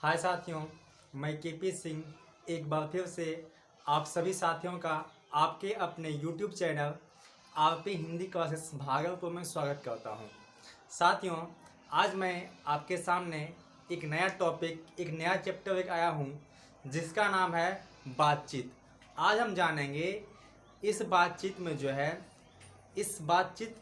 हाय साथियों, मैं केपी सिंह एक बार फिर से आप सभी साथियों का आपके अपने YouTube channel RP Hindi classes Bhagalpur में स्वागत करता हूं। साथियों, आज मैं आपके सामने एक नया टॉपिक, एक नया चैप्टर लेकर आया हूं जिसका नाम है बातचीत। आज हम जानेंगे इस बातचीत में इस बातचीत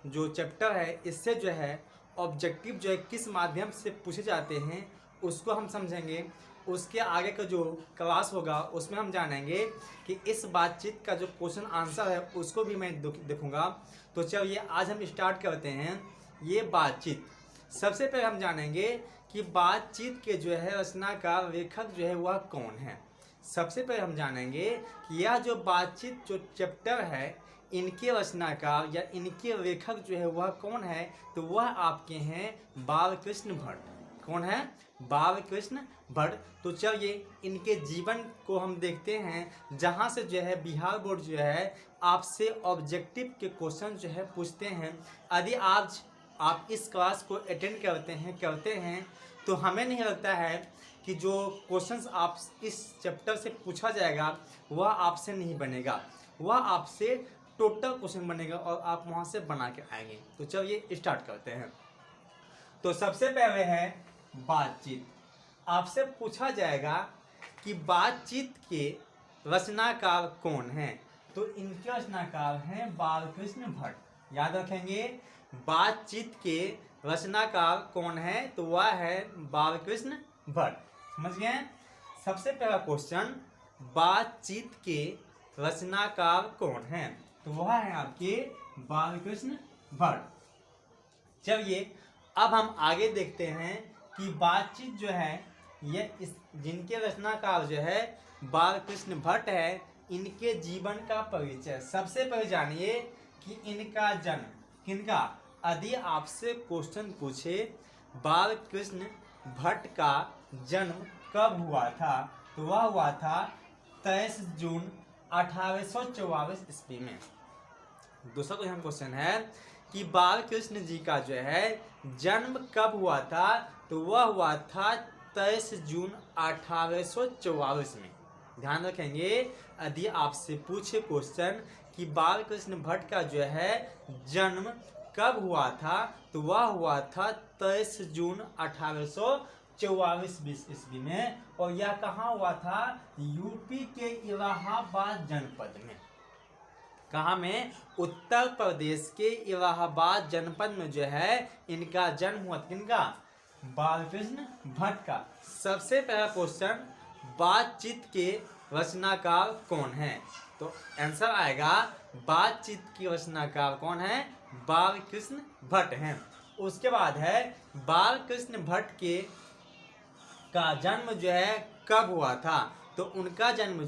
जो चैप्टर है इससे ऑब्जेक्टिव किस माध्यम से पूछे जाते हैं उसको हम समझेंगे। उसके आगे का जो क्लास होगा उसमें हम जानेंगे कि इस बातचीत का जो क्वेश्चन आंसर है उसको भी मैं देखूंगा। तो चलिए आज हम स्टार्ट करते हैं ये बातचीत। सबसे पहले हम जानेंगे कि बातचीत के रचनाकार लेखक वह कौन है। सबसे पहले हम जानेंगे कि यह जो बातचीत जो चैप्टर है इनके रचनाकार या इनके लेखक वह कौन है। तो वह आपके हैं बालकृष्ण भट्ट। कौन है? बालकृष्ण भट्ट। तो चलिए इनके जीवन को हम देखते हैं, जहाँ से बिहार बोर्ड आपसे ऑब्जेक्टिव के क्वेश्चन पूछते हैं। यदि आज आप इस क्लास को अटेंड करते हैं तो हमें नहीं लगता है कि जो क्वेश्चंस आप इस चैप्टर से पूछा जाएगा वह आपसे नहीं बनेगा, वह आपसे टोटल क्वेश्चन बनेगा और आप वहाँ से बना के आएंगे। तो चलिए स्टार्ट करते हैं। तो सबसे पहले है बातचीत। आपसे पूछा जाएगा कि बातचीत के रचनाकार कौन है। तो इनके रचनाकार हैं बालकृष्ण भट्ट। याद रखेंगे, बातचीत के रचनाकार कौन है तो वह है बालकृष्ण भट्ट। समझ गए? सबसे पहला क्वेश्चन, बातचीत के रचनाकार कौन है तो वह है आपके बालकृष्ण भट्ट। चलिए अब हम आगे देखते हैं कि बातचीत जिनके रचनाकार बालकृष्ण भट्ट है, इनके जीवन का परिचय। सबसे पहले जानिए कि इनका जन्म किनका। यदि आपसे क्वेश्चन पूछे बालकृष्ण भट्ट का जन्म कब हुआ था तो वह हुआ था 23 जून 1844 ईस्वी में। दूसरा क्वेश्चन है कि बालकृष्ण जी का जन्म कब हुआ था तो वह हुआ था 23 जून 1844 में। ध्यान रखेंगे, यदि आपसे पूछे क्वेश्चन कि बालकृष्ण भट्ट का जन्म कब हुआ था तो वह हुआ था 23 जून 1844 ईस्वी में। और यह कहाँ हुआ था? यूपी के इलाहाबाद जनपद में। कहाँ में? उत्तर प्रदेश के इलाहाबाद जनपद में इनका जन्म हुआ। किनका? बालकृष्ण भट्ट का। सबसे पहला क्वेश्चन, बातचीत के रचनाकार कौन है तो आंसर आएगा बातचीत की रचनाकार कौन है? बालकृष्ण भट्ट हैं। उसके बाद है बालकृष्ण भट्ट का जन्म कब हुआ था तो उनका जन्म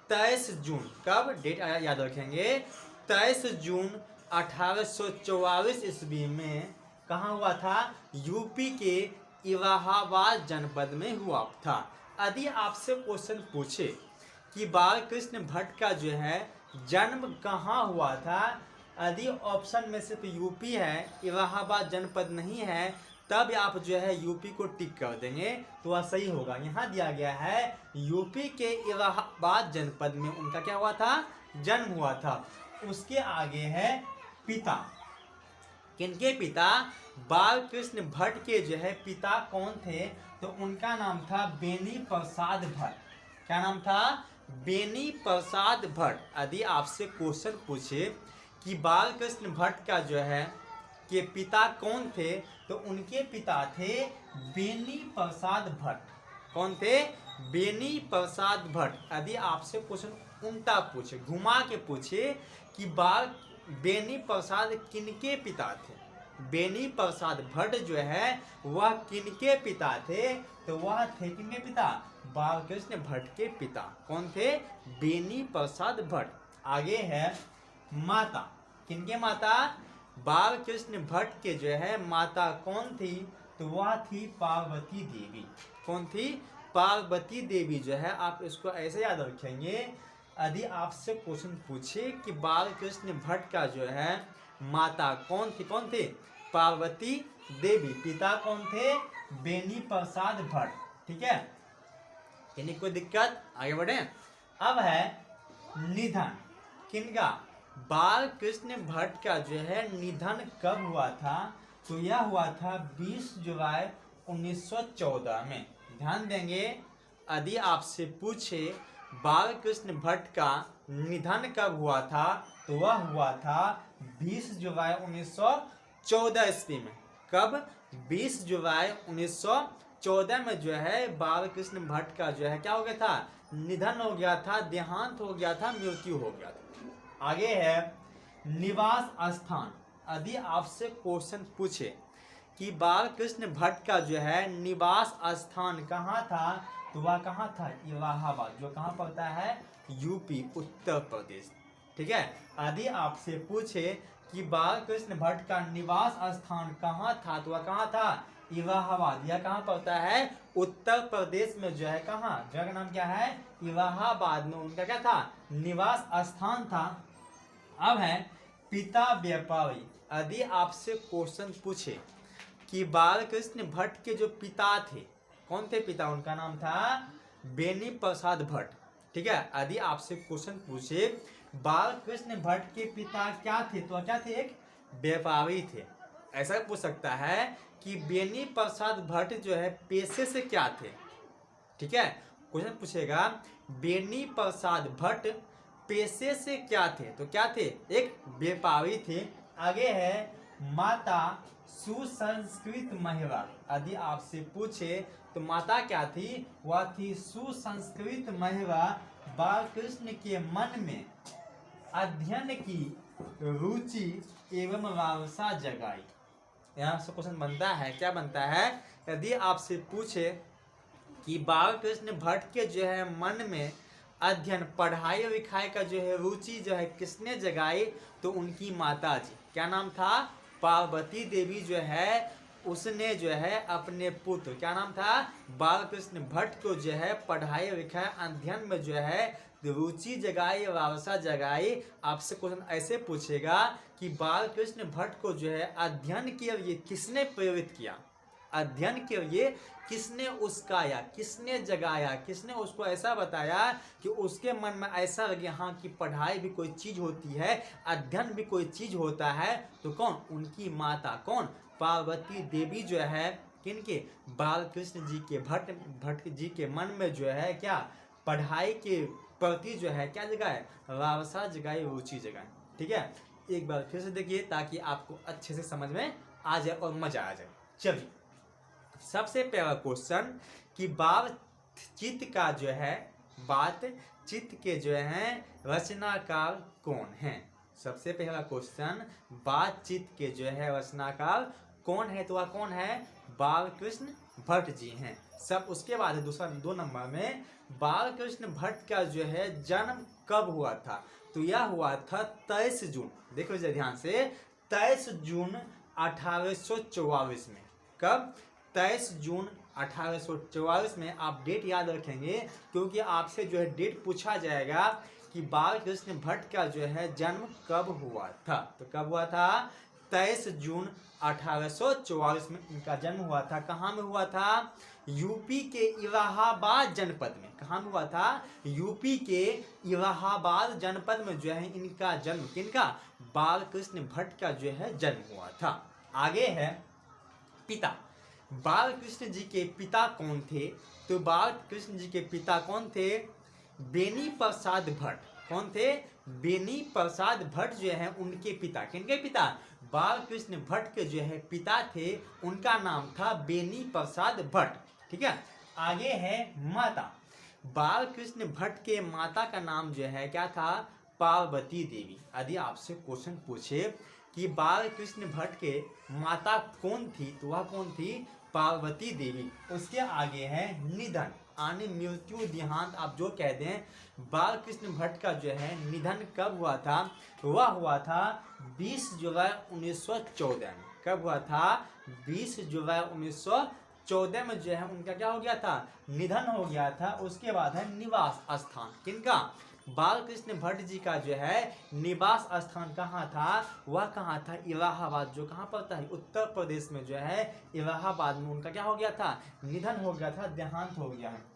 23 जून, कब डेट याद रखेंगे, 23 जून 1844 ईस्वी में। कहाँ हुआ था? यूपी के इलाहाबाद जनपद में हुआ था। यदि आपसे क्वेश्चन पूछे कि बालकृष्ण भट्ट का जन्म कहाँ हुआ था, यदि ऑप्शन में सिर्फ यूपी है, इलाहाबाद जनपद नहीं है, तब आप यूपी को टिक कर देंगे तो वह सही होगा। यहाँ दिया गया है यूपी के इलाहाबाद जनपद में उनका क्या हुआ था? जन्म हुआ था। उसके आगे है पिता। किनके पिता? बालकृष्ण भट्ट के पिता कौन थे तो उनका नाम था बेनी प्रसाद भट्ट। क्या नाम था? बेनी प्रसाद भट्ट। यदि आपसे क्वेश्चन पूछे कि बालकृष्ण भट्ट का के पिता कौन थे तो उनके पिता थे बेनी प्रसाद भट्ट। कौन थे? बेनी प्रसाद भट्ट। यदि आपसे क्वेश्चन उल्टा पूछे, घुमा के पूछे कि बेनी प्रसाद किनके पिता थे, बेनी प्रसाद भट्ट वह किनके पिता थे तो वह थे किनके पिता? बालकृष्ण भट्ट के पिता। कौन थे? बेनी प्रसाद भट्ट। आगे है माता। किनके माता? बालकृष्ण भट्ट के माता कौन थी तो वह थी पार्वती देवी। कौन थी? पार्वती देवी। आप इसको ऐसे याद रखेंगे, यदि आपसे क्वेश्चन पूछे कि बालकृष्ण भट्ट का माता कौन थी पार्वती देवी, पिता कौन थे? बेनी प्रसाद भट्ट, ठीक है। यानी कोई दिक्कत, आगे बढ़े। अब है निधन किनका, बाल कृष्ण भट्ट का जो है निधन कब हुआ था, तो यह हुआ था 20 जुलाई 1914 में। ध्यान देंगे, यदि आपसे पूछे बाल कृष्ण भट्ट का निधन कब हुआ था, तो वह हुआ था 20 जुलाई 1914 ईस्वी में। कब, 20 जुलाई 1914 में जो है बाल कृष्ण भट्ट का जो है क्या हो गया था, निधन हो गया था, देहांत हो गया था, मृत्यु हो गया था। आगे है निवास स्थान। यदि आपसे क्वेश्चन पूछे कि बाल कृष्ण भट्ट का जो है निवास स्थान कहाँ था, तो वह कहाँ था, इलाहाबाद, जो कहाँ पड़ता है, यूपी, उत्तर प्रदेश, ठीक है। यदि आपसे पूछे कि बाल कृष्ण भट्ट का निवास स्थान कहाँ था, तो वह कहाँ था, इलाहाबाद। यह कहाँ पड़ता है, उत्तर प्रदेश में जो है, कहाँ, जगह का नाम क्या है, इलाहाबाद में उनका क्या था, निवास स्थान था। अब है पिता व्यापारी। यदि आपसे क्वेश्चन पूछे कि बाल कृष्ण भट्ट के जो पिता थे, कौन थे पिता, उनका नाम था बेनी प्रसाद भट्ट, ठीक है। यदि आपसे क्वेश्चन पूछे बाल कृष्ण भट्ट के पिता क्या थे, तो क्या थे, एक व्यापारी थे। ऐसा पूछ सकता है कि बेनी प्रसाद भट्ट जो है पेशे से क्या थे, ठीक है। क्वेश्चन पूछेगा बेनी प्रसाद भट्ट पेशे से क्या थे, तो क्या थे, एक व्यापारी थे। आगे है माता सुसंस्कृत महिला। यदि आपसे पूछे तो माता क्या थी, वह थी सुसंस्कृत महिला। बाल कृष्ण के मन में अध्ययन की रुचि एवं लालसा जगाई। यहाँ से क्वेश्चन बनता है, क्या बनता है, यदि आपसे पूछे कि बाल कृष्ण भट्ट के जो है मन में अध्ययन, पढ़ाई लिखाई का जो है रुचि जो है किसने जगाई, तो उनकी माता जी, क्या नाम था, पार्वती देवी जो है, उसने जो है अपने पुत्र, क्या नाम था, बाल कृष्ण भट्ट को जो है पढ़ाई लिखाई अध्ययन में जो है रुचि जगाई, लालसा जगाई। आपसे क्वेश्चन ऐसे पूछेगा कि बाल कृष्ण भट्ट को जो है अध्ययन के लिए किसने प्रेरित किया, अध्ययन के लिए किसने उस्काया, किसने जगाया, किसने उसको ऐसा बताया कि उसके मन में ऐसा लगे हाँ कि पढ़ाई भी कोई चीज़ होती है, अध्ययन भी कोई चीज़ होता है, तो कौन, उनकी माता, कौन, पार्वती देवी जो है, किनके, बाल कृष्ण जी के भट्ट जी के मन में जो है क्या, पढ़ाई के प्रति जो है क्या जगाए, लालसा जगाई, रुचि जगाए, ठीक है। एक बार फिर से देखिए ताकि आपको अच्छे से समझ में आ जाए और मजा आ जाए। चलिए, सबसे पहला क्वेश्चन कि बातचीत का जो है, बातचीत के जो है रचनाकार कौन है। सबसे पहला क्वेश्चन, बातचीत के जो है रचनाकार कौन है, तो वह कौन है, बाल कृष्ण भट्ट जी हैं। सब उसके बाद है दूसरा, 2 नंबर में बाल कृष्ण भट्ट का जो है जन्म कब हुआ था, तो यह हुआ था 23 जून, देखो ध्यान से, 23 जून 1844 में। कब, 23 जून 1844 में। आप डेट याद रखेंगे क्योंकि आपसे जो है डेट पूछा जाएगा कि बाल कृष्ण भट्ट का जो है जन्म कब हुआ था, तो कब हुआ था, 23 जून 1844 में इनका जन्म हुआ था। कहाँ में हुआ था, यूपी के इलाहाबाद जनपद में। कहाँ में हुआ था, यूपी के इलाहाबाद जनपद में जो है इनका जन्म, किनका, बाल कृष्ण भट्ट का जो है जन्म हुआ था। आगे है पिता, बाल कृष्ण जी के पिता कौन थे, तो बाल कृष्ण जी के पिता कौन थे, बेनी प्रसाद भट्ट। कौन थे, बेनी प्रसाद भट्ट जो है उनके पिता, किनके पिता, बाल कृष्ण भट्ट के जो है पिता थे, उनका नाम था बेनी प्रसाद भट्ट, ठीक है। आगे है माता, बाल कृष्ण भट्ट के माता का नाम जो है क्या था, पार्वती देवी। यदि आपसे क्वेश्चन पूछे कि बाल कृष्ण भट्ट के माता कौन थी, तो वह कौन थी, पार्वती देवी। उसके आगे है निधन, आने, मृत्यु, देहांत, आप जो कह दें। बाल कृष्ण भट्ट का जो है निधन कब हुआ था, वह हुआ था 20 जुलाई 1914 में। कब हुआ था, 20 जुलाई 1914 में जो है उनका क्या हो गया था, निधन हो गया था। उसके बाद है निवास स्थान, किनका, बालकृष्ण भट्ट जी का जो है निवास स्थान कहाँ था, वह कहाँ था, इलाहाबाद, जो कहाँ पड़ता है उत्तर प्रदेश में जो है इलाहाबाद में उनका क्या हो गया था, निधन हो गया था, देहांत हो गया है।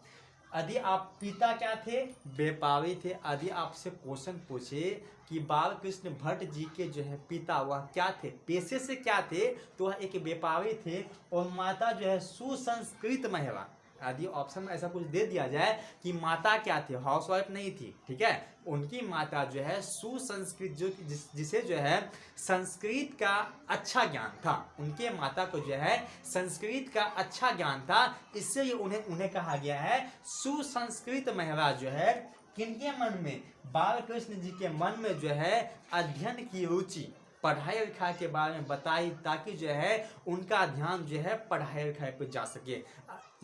यदि आप पिता क्या थे, व्यापारी थे। यदि आपसे क्वेश्चन पूछे कि बालकृष्ण भट्ट जी के जो है पिता वह क्या थे, पेशे से क्या थे, तो वह एक व्यापारी थे और माता जो है सुसंस्कृत महिला। यदि ऑप्शन में ऐसा कुछ दे दिया जाए कि माता क्या थी, हाउसवाइफ नहीं थी, ठीक है, उनकी माता जो है सुसंस्कृत, जो जिसे जो है संस्कृत का अच्छा ज्ञान था, उनके माता को जो है संस्कृत का अच्छा ज्ञान था, इससे उन्हें कहा गया है सुसंस्कृत महिला। जो है किनके मन में, बालकृष्ण जी के मन में जो है अध्ययन की रुचि, पढ़ाई लिखाई के बारे में बताई, ताकि जो है उनका ध्यान जो है पढ़ाई लिखाई पर जा सके।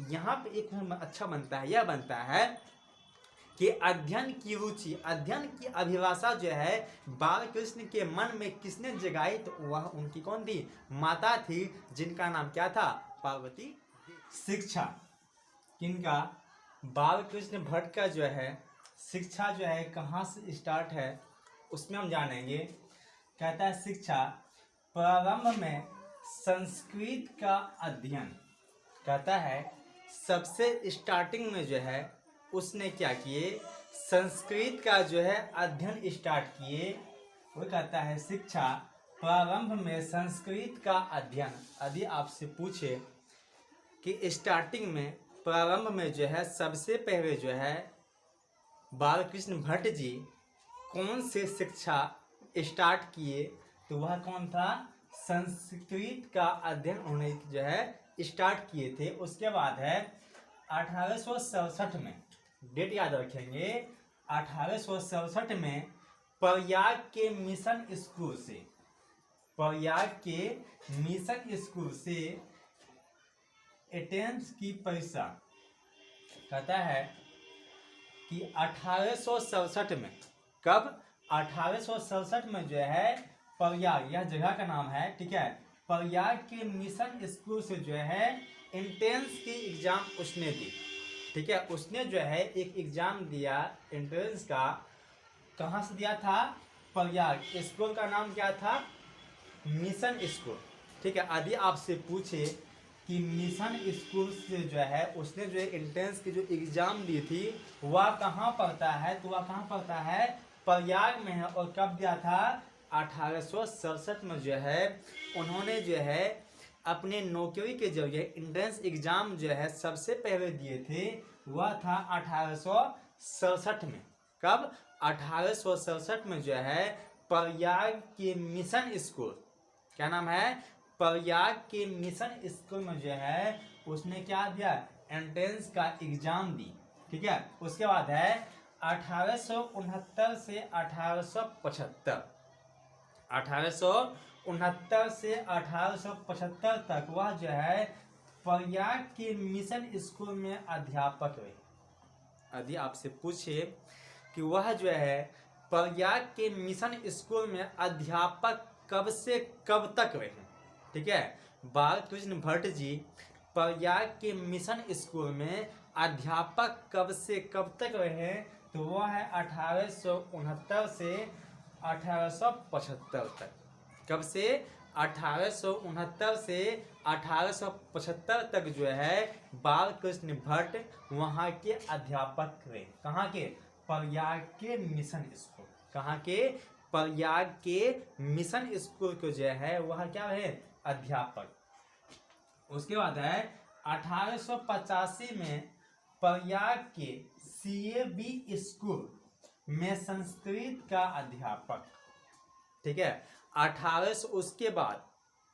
यहाँ पे एक अच्छा बनता है, यह बनता है कि अध्ययन की रुचि, अध्ययन की अभिलाषा जो है बालकृष्ण के मन में किसने जगाई, तो वह उनकी कौन थी, माता थी, जिनका नाम क्या था, पार्वती। शिक्षा किनका, बालकृष्ण भट्ट का जो है शिक्षा जो है कहाँ से स्टार्ट है, उसमें हम जानेंगे। कहता है शिक्षा प्रारंभ में संस्कृत का अध्ययन, कहता है सबसे स्टार्टिंग में जो है उसने क्या किए, संस्कृत का जो है अध्ययन स्टार्ट किए। वो कहता है शिक्षा प्रारंभ में संस्कृत का अध्ययन। यदि आपसे पूछे कि स्टार्टिंग में, प्रारंभ में जो है सबसे पहले जो है बालकृष्ण भट्ट जी कौन से शिक्षा स्टार्ट किए, तो वह कौन था, संस्कृत का अध्ययन उन्होंने जो है स्टार्ट किए थे। उसके बाद है 1867 में, डेट याद रखेंगे, 1867 में प्रयाग के मिशन स्कूल से, प्रयाग के मिशन स्कूल से एंट्रेंस की परीक्षा, कहता है कि 1867 में, कब, 1867 में जो है प्रयाग, यह जगह का नाम है, ठीक है, प्रयाग के मिशन स्कूल से जो है एंट्रेंस की एग्जाम उसने दी, ठीक है, उसने जो है एक एग्जाम दिया एंट्रेंस का। कहाँ से दिया था, प्रयाग। स्कूल का नाम क्या था, मिशन स्कूल, ठीक है। यदि आपसे पूछे कि मिशन स्कूल से जो है उसने जो एंट्रेंस की जो एग्जाम दी थी वह कहाँ पड़ता है, तो वह कहाँ पड़ता है, प्रयाग में है। और कब दिया था, 1867 में जो है उन्होंने जो है अपने नौकरी के जरिए एंट्रेंस एग्जाम जो है सबसे पहले दिए थे, वह था 1867 में। कब, 1867 में जो है प्रयाग के मिशन स्कूल, क्या नाम है, प्रयाग के मिशन स्कूल में जो है उसने क्या दिया, एंट्रेंस का एग्जाम दी, ठीक है। उसके बाद है 1869 से 1875, 1869 से 1875 तक वह जो है प्रयाग के मिशन स्कूल में अध्यापक रहे। यदि आपसे पूछे कि वह जो है प्रयाग के मिशन स्कूल में अध्यापक कब से कब तक रहे, ठीक है, बालकृष्ण भट्ट जी प्रयाग के मिशन स्कूल में अध्यापक कब से कब तक रहे, तो वह है 1869 से 1875 तक। कब से, 1869 से 1875 तक जो है बालकृष्ण भट्ट वहाँ के अध्यापक रहे। कहाँ के, प्रयाग के मिशन स्कूल, कहाँ के, प्रयाग के मिशन स्कूल को जो है वह क्या है, अध्यापक। उसके बाद है 1885 में प्रयाग के CAB स्कूल में संस्कृत का अध्यापक, ठीक है। 1800 उसके बाद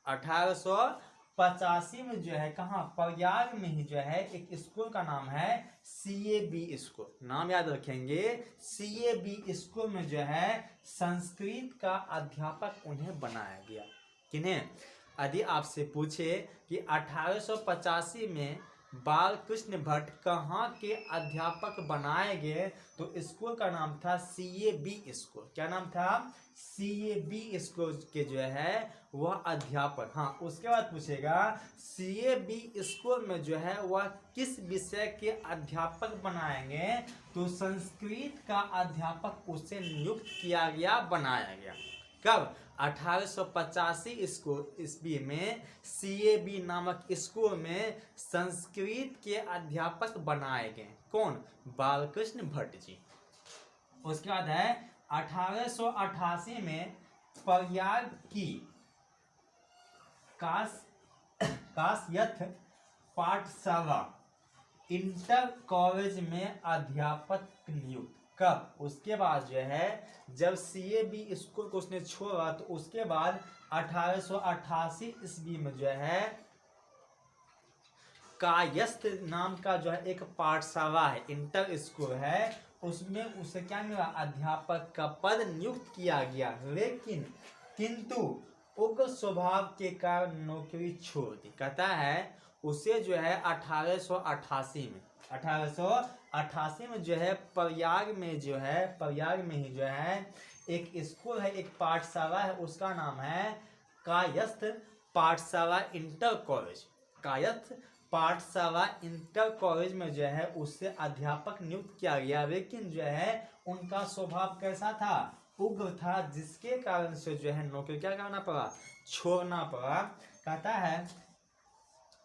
1885 में जो है कहाँ, प्रयाग में ही जो है एक स्कूल का नाम है CAB स्कूल, नाम याद रखेंगे, CAB स्कूल में जो है संस्कृत का अध्यापक उन्हें बनाया गया। किन्हें, यदि आपसे पूछे कि 1885 में बालकृष्ण भट्ट कहाँ के अध्यापक बनाए गए? तो स्कूल का नाम था CAB स्कूल। क्या नाम था? CAB स्कूल के जो है वह अध्यापक। हाँ, उसके बाद पूछेगा CAB स्कूल में जो है वह किस विषय के अध्यापक बनाएंगे? तो संस्कृत का अध्यापक उसे नियुक्त किया गया, बनाया गया। कब? 1885 ईस्वी में CAB नामक स्कूल में संस्कृत के अध्यापक बनाए गए। कौन? बालकृष्ण भट्ट जी। उसके बाद है 1888 में प्रयाग की कासयथ पाठशाला इंटर कॉलेज में अध्यापक नियुक्त। कब? उसके बाद जो है जब CAB स्कूल को उसने छोड़ा तो उसके बाद 1888 ईस्वी में जो है कायस्थ नाम का जो है एक पाठशाला है, इंटर स्कूल है, उसमें उसे क्या मिला? अध्यापक का पद नियुक्त किया गया। लेकिन किंतु उग्र स्वभाव के कारण नौकरी छोड़ दी। कहता है उसे जो है 1888 में जो है प्रयाग में ही जो है एक स्कूल है, एक पाठशाला है, उसका नाम है कायस्थ पाठशाला इंटर कॉलेज। कायस्थ पाठशाला इंटर कॉलेज में जो है उससे अध्यापक नियुक्त किया गया। लेकिन जो है उनका स्वभाव कैसा था? उग्र था, जिसके कारण से जो है नौकरी क्या करना पड़ा? छोड़ना पड़ा। कहता है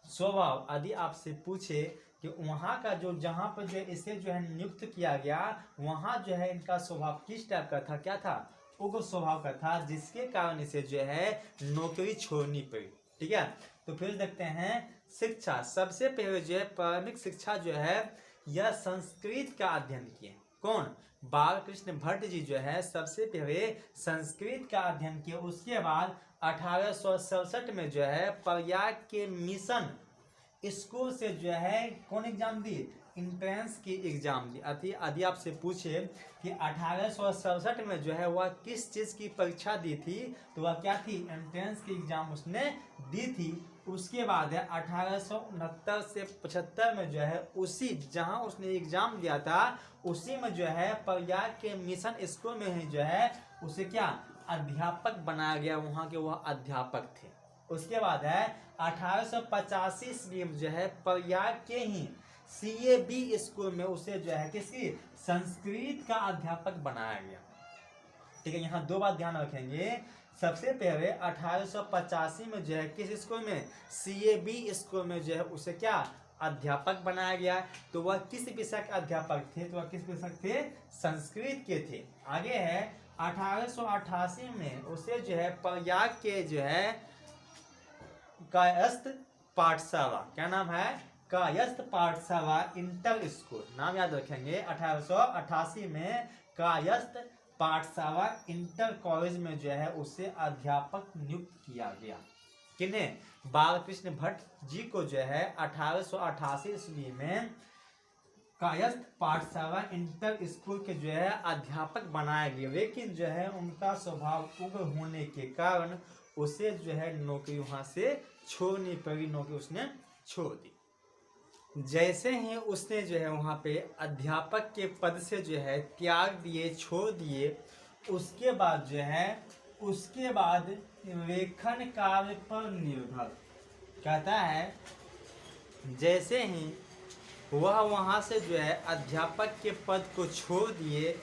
स्वभाव, यदि आपसे पूछे कि वहाँ का जो जहाँ पर जो इसे जो है नियुक्त किया गया वहाँ जो है इनका स्वभाव किस टाइप का था? क्या था? उग्र स्वभाव का था, जिसके कारण इसे जो है नौकरी छोड़नी पड़ी। ठीक है, तो फिर देखते हैं शिक्षा। सबसे पहले जो है प्रारंभिक शिक्षा जो है यह संस्कृत का अध्ययन किए। कौन? बालकृष्ण भट्ट जी जो है सबसे पहले संस्कृत का अध्ययन किए। उसके बाद 1867 में जो है प्रयाग के मिशन स्कूल से जो है कौन एग्जाम दी? इंट्रेंस की एग्जाम दी। यदि आपसे पूछे कि 1867 में जो है वह किस चीज़ की परीक्षा दी थी तो वह क्या थी? एंट्रेंस की एग्जाम उसने दी थी। उसके बाद है 1869 से 75 में जो है उसी जहां उसने एग्जाम दिया था उसी में जो है प्रयाग के मिशन स्कूल में ही जो है उसे क्या? अध्यापक बनाया गया, वहाँ के वह अध्यापक थे। उसके बाद है 1885 ईस्वी में जो है प्रयाग के ही CAB स्कूल में उसे जो है किसी संस्कृत का अध्यापक बनाया गया। ठीक है, यहाँ दो बात ध्यान रखेंगे। सबसे पहले 1885 में जो है किस स्कूल में? CAB स्कूल में जो है उसे क्या? अध्यापक बनाया गया। तो वह किस विषय के अध्यापक थे? तो वह किस विषय थे? संस्कृत के थे। आगे है 1888 में उसे जो है प्रयाग के जो है कायस्थ पाठशाला, क्या नाम है? कायस्थ पाठशाला इंटर स्कूल, नाम याद रखेंगे। 1888 में कायस्थ पाठशाला इंटर कॉलेज में जो है उसे अध्यापक नियुक्त किया गया। किन्हें? बालकृष्ण भट्ट जी को जो है 1888 ईस्वी में कायस्थ पाठशाला इंटर स्कूल के जो है अध्यापक बनाया गया। लेकिन जो है उनका स्वभाव उग्र होने के कारण उसे जो है नौकरी वहाँ से छोड़नी पड़ी, नौकरी उसने छोड़ दी। जैसे ही उसने जो है वहाँ पे अध्यापक के पद से जो है त्याग दिए, छोड़ दिए, उसके बाद जो है उसके बाद लेखन कार्य पर निर्भर। कहता है जैसे ही वह वहाँ से जो है अध्यापक के पद को छोड़ दिए,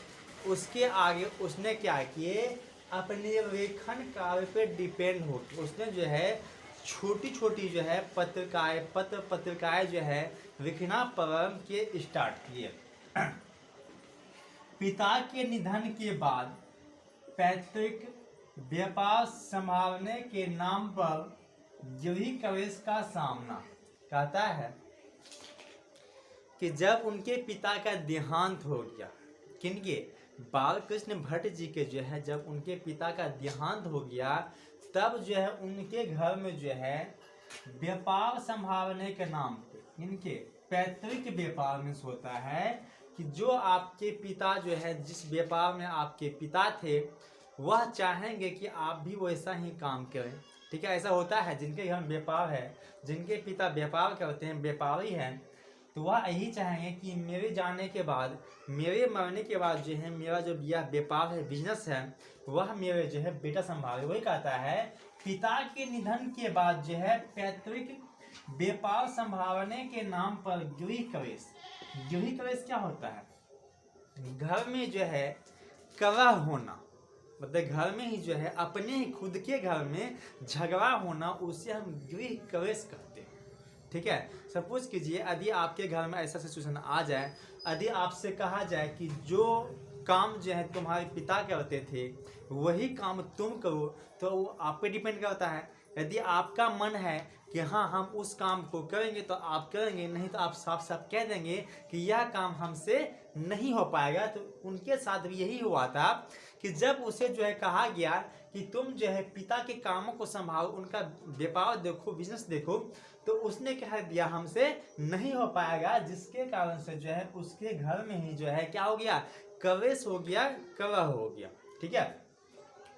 उसके आगे उसने क्या किए? अपने लेखन कार्य पे डिपेंड होकर उसने जो है छोटी छोटी जो है पत्रिकाएं जो है लिखना प्रारंभ के स्टार्ट किए। पिता के निधन के बाद पैतृक व्यापार संभालने के नाम पर जूही कलेश का सामना। कहता है कि जब उनके पिता का देहांत हो गया, किनके? बालकृष्ण भट्ट जी के जो है जब उनके पिता का देहांत हो गया तब जो है उनके घर में जो है व्यापार संभालने के नाम पे इनके पैतृक व्यापार में होता है कि जो आपके पिता जो है जिस व्यापार में आपके पिता थे वह चाहेंगे कि आप भी वैसा ही काम करें। ठीक है, ऐसा होता है जिनके घर में व्यापार है, जिनके पिता व्यापार करते हैं, व्यापारी हैं, तो वह यही चाहेंगे कि मेरे जाने के बाद, मेरे मरने के बाद जो है मेरा जो यह व्यापार है, बिजनेस है, वह मेरे जो है बेटा संभाले। वही कहता है पिता के निधन के बाद जो है पैतृक व्यापार संभालने के नाम पर गृह कलेश। गृह कलेश क्या होता है? घर में जो है कलह होना, मतलब घर में ही जो है अपने ही खुद के घर में झगड़ा होना, उसे हम गृह कलेश कहते हैं। ठीक है, सपोज कीजिए यदि आपके घर में ऐसा सिचुएशन आ जाए, यदि आपसे कहा जाए कि जो काम जो है तुम्हारे पिता करते थे वही काम तुम करो, तो वो आप पे डिपेंड करता है। यदि आपका मन है कि हाँ हम उस काम को करेंगे तो आप करेंगे, नहीं तो आप साफ साफ कह देंगे कि यह काम हमसे नहीं हो पाएगा। तो उनके साथ भी यही हुआ था कि जब उसे जो है कहा गया कि तुम जो है पिता के कामों को संभालो, उनका व्यापार देखो, बिजनेस देखो, तो उसने कह दिया हमसे नहीं हो पाएगा, जिसके कारण से जो है उसके घर में ही जो है क्या हो गया, कलेश हो गया, कलह हो गया। ठीक है,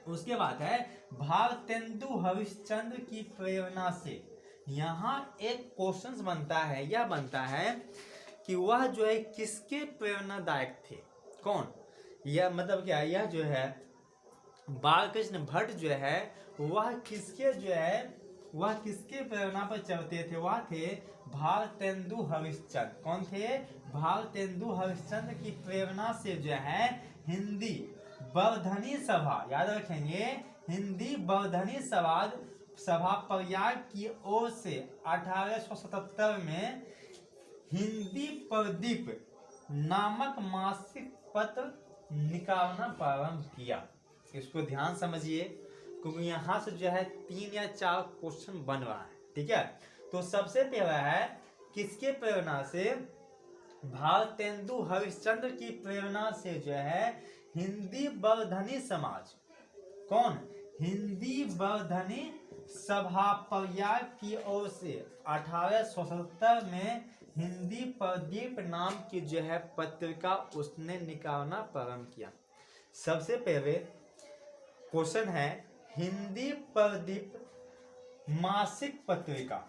उसके बाद है भारतेंदु हरिश्चंद्र की प्रेरणा से। यहाँ एक क्वेश्चन बनता है, यह बनता है कि वह जो है किसके प्रेरणादायक थे, कौन, यह मतलब क्या, यह जो है बालकृष्ण भट्ट जो है वह किसके जो है वह किसके प्रेरणा पर चलते थे, वह थे भारतेंदु हरिश्चंद्र। कौन थे? भारतेंदु हरिश्चंद्र की प्रेरणा से जो है हिंदी वर्धनी सभा, याद रखेंगे, हिंदी वर्धनी सभा प्रयाग की ओर से 1877 में हिंदी प्रदीप नामक मासिक पत्र निकालना प्रारंभ किया। इसको ध्यान समझिए क्योंकि यहाँ से जो है 3 या 4 क्वेश्चन बन रहा है। ठीक है, तो सबसे पहला है किसके प्रेरणा से? भारतेंदु हरिश्चंद्र की प्रेरणा से जो है हिंदी वर्धनी समाज, कौन, हिंदी वर्धनी सभा प्रयाग की ओर से 1877 में हिंदी प्रदीप नाम की जो है पत्रिका उसने निकालना प्रारंभ किया। सबसे पहले क्वेश्चन है हिंदी प्रदीप मासिक पत्रिका,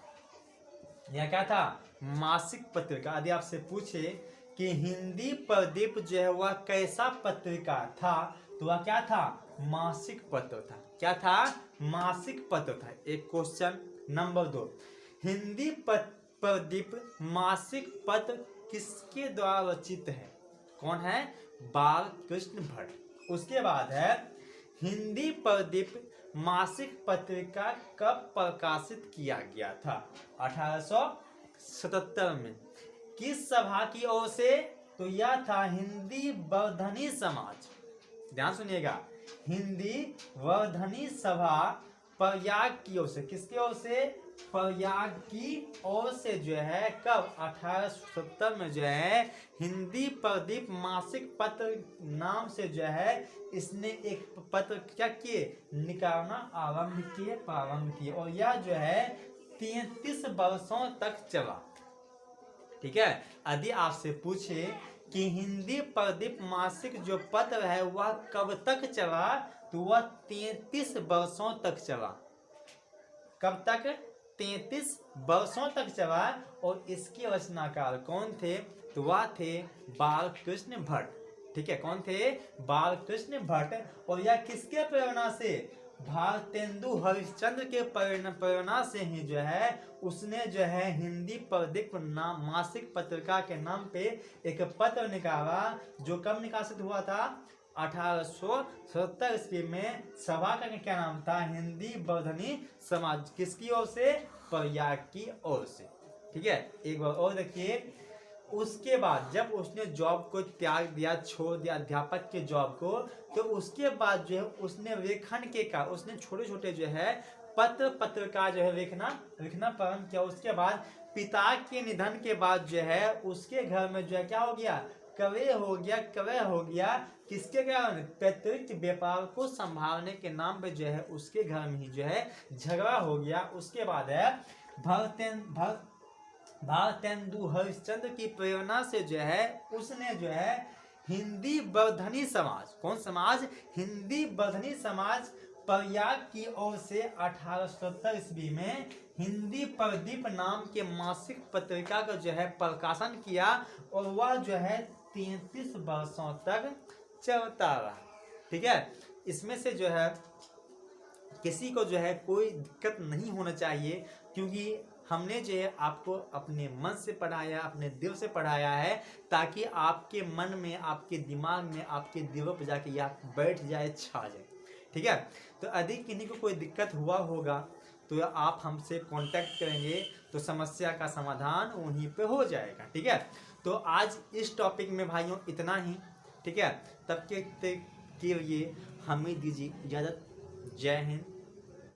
यह क्या था, मासिक पत्रिका। यदि आपसे पूछे कि हिंदी प्रदीप जो है वह कैसा पत्रिका था, तो वह क्या था, मासिक पत्र था। क्या था? मासिक पत्र था। एक क्वेश्चन। नंबर 2, हिंदी प्रदीप मासिक पत्र किसके द्वारा रचित है? कौन है? बालकृष्ण भट्ट। उसके बाद है हिंदी प्रदीप मासिक पत्रिका कब प्रकाशित किया गया था? 1877 में। किस सभा की ओर से? तो यह था हिंदी वर्धनी समाज। ध्यान सुनिएगा, हिंदी वर्धनी सभा प्रयाग की ओर से। किसकी ओर से? प्रयाग की ओर से जो है कब? 1877 में जो है हिंदी प्रदीप मासिक पत्र नाम से जो है इसने एक पत्र क्या किए? निकालना प्रारंभ किए और यह जो है 33 वर्षों तक चला। ठीक है, यदि आपसे पूछे कि हिंदी प्रदीप मासिक जो पत्र है वह कब तक चला, तो वह 33 वर्षों तक चला। कब तक? 33 वर्षों तक चला। और इसके रचनाकार कौन थे? तो वह थे बालकृष्ण भट्ट। ठीक है, कौन थे? बालकृष्ण भट्ट। और यह किसके प्रेरणा से? भारतेंदु हरिश्चंद्र के प्रेरणा से ही जो है उसने जो है हिंदी प्रदीप नाम मासिक पत्रिका के नाम पे एक पत्र निकाला, जो कब निकासित हुआ था? 1877 ईस्वी में। सभा का क्या नाम था? हिंदी वर्धनी समाज। किसकी ओर से? प्रयाग की ओर से। ठीक है, एक बार और देखिए। उसके बाद जब उसने जॉब को त्याग दिया, छोड़ दिया अध्यापक के जॉब को, तो उसके बाद जो है उसने लेखन के का उसने छोटे छोटे जो है पत्रिका जो है लिखना प्रारंभ किया। उसके बाद पिता के निधन के बाद जो है उसके घर में जो है क्या हो गया? कलह हो गया। किसके कारण? पैतृक व्यापार को संभालने के नाम पे जो है उसके घर में ही जो है झगड़ा हो गया। उसके बाद है भारतेंदु हरिश्चंद्र की प्रेरणा से जो है उसने जो है हिंदी वर्धनी समाज। कौन समाज? हिंदी वर्धनी समाज प्रयाग की ओर से 1870 ईस्वी में हिंदी प्रदीप नाम के मासिक पत्रिका का जो है प्रकाशन किया और वह जो है 33 वर्षों तक चलता रहा। ठीक है, इसमें से जो है किसी को जो है कोई दिक्कत नहीं होना चाहिए, क्योंकि हमने जो है आपको अपने मन से पढ़ाया, अपने दिल से पढ़ाया है, ताकि आपके मन में, आपके दिमाग में, आपके दिलों पर जाके यह बैठ जाए, छा जाए। ठीक है, तो यदि किन्हीं को कोई दिक्कत हुआ होगा तो आप हमसे कांटेक्ट करेंगे तो समस्या का समाधान वहीं पे हो जाएगा। ठीक है, तो आज इस टॉपिक में भाइयों इतना ही। ठीक है, तब के लिए हमें दीजिए इजाज़त। जय हिंद,